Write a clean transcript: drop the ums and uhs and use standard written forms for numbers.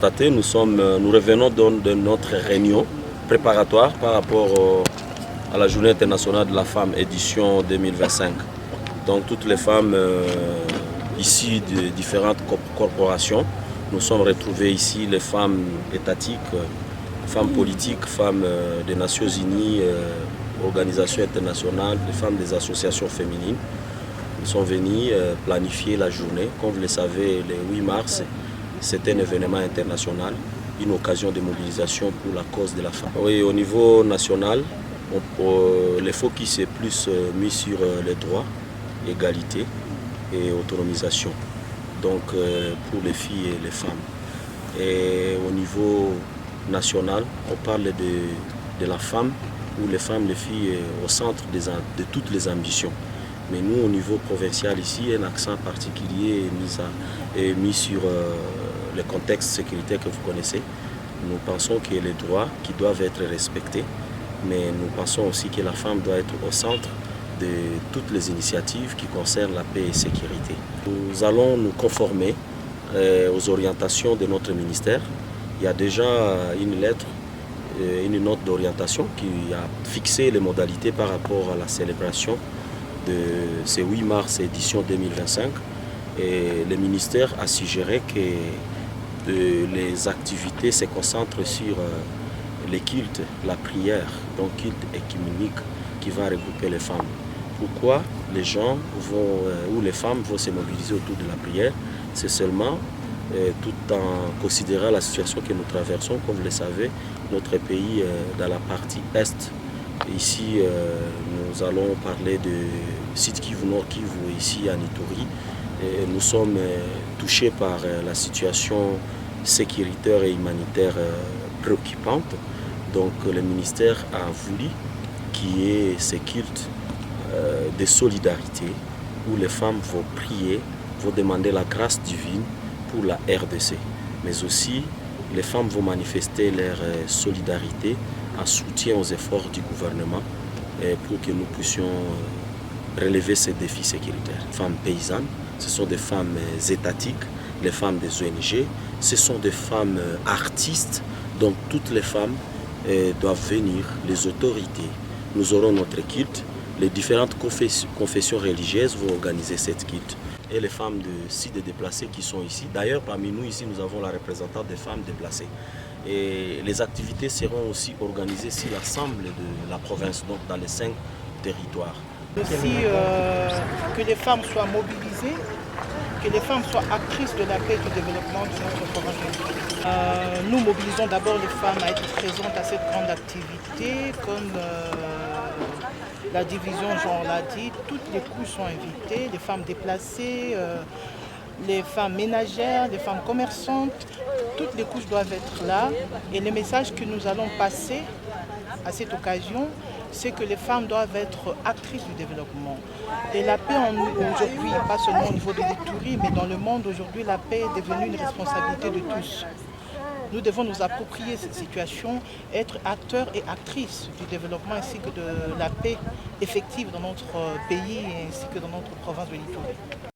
Nous revenons de notre réunion préparatoire par rapport à la Journée internationale de la femme édition 2025. Donc toutes les femmes ici de différentes corporations, nous sommes retrouvés ici, les femmes étatiques, femmes politiques, femmes des Nations Unies, organisations internationales, les femmes des associations féminines. Nous sommes venus planifier la journée. Comme vous le savez, le 8 mars, c'est un événement international, une occasion de mobilisation pour la cause de la femme. Oui, au niveau national, le focus est plus mis sur les droits, égalité et autonomisation, donc pour les filles et les femmes. Et au niveau national, on parle de la femme, où les femmes, les filles au centre de toutes les ambitions. Mais nous, au niveau provincial ici, un accent particulier est mis sur le contexte sécuritaire que vous connaissez. Nous pensons que les droits qui doivent être respectés, mais nous pensons aussi que la femme doit être au centre de toutes les initiatives qui concernent la paix et la sécurité. Nous allons nous conformer aux orientations de notre ministère. Il y a déjà une lettre, une note d'orientation qui a fixé les modalités par rapport à la célébration de ce 8 mars édition 2025. Et le ministère a suggéré que les activités se concentrent sur les cultes, la prière, donc culte écuménique qui va regrouper les femmes. Pourquoi les gens vont, ou les femmes vont se mobiliser autour de la prière? C'est seulement tout en considérant la situation que nous traversons. Comme vous le savez, notre pays dans la partie est. Ici, nous allons parler de Sud Kivu, Nord Kivu, ici à Ituri. Nous sommes touchés par la situation sécuritaire et humanitaire préoccupante. Donc le ministère a voulu qu'il y ait ces cultes de solidarité où les femmes vont prier, vont demander la grâce divine pour la RDC. Mais aussi, les femmes vont manifester leur solidarité en soutien aux efforts du gouvernement pour que nous puissions relever ces défis sécuritaires. Les femmes paysannes, ce sont des femmes étatiques, les femmes des ONG, ce sont des femmes artistes, donc toutes les femmes doivent venir, les autorités. Nous aurons notre culte, les différentes confessions religieuses vont organiser cette culte. Et les femmes de sites déplacés qui sont ici. D'ailleurs, parmi nous ici, nous avons la représentante des femmes déplacées. Et les activités seront aussi organisées sur l'ensemble de la province, donc dans les 5 territoires. Aussi que les femmes soient mobilisées, que les femmes soient actrices de la paix et du développement de notre province. Nous mobilisons d'abord les femmes à être présentes à cette grande activité, comme la division, Jean l'a dit, toutes les couches sont invitées, les femmes déplacées, les femmes ménagères, les femmes commerçantes, toutes les couches doivent être là. Et le message que nous allons passer à cette occasion, c'est que les femmes doivent être actrices du développement. Et la paix aujourd'hui, pas seulement au niveau de l'Ituri, mais dans le monde aujourd'hui, la paix est devenue une responsabilité de tous. Nous devons nous approprier cette situation, être acteurs et actrices du développement ainsi que de la paix effective dans notre pays ainsi que dans notre province de l'Ituri.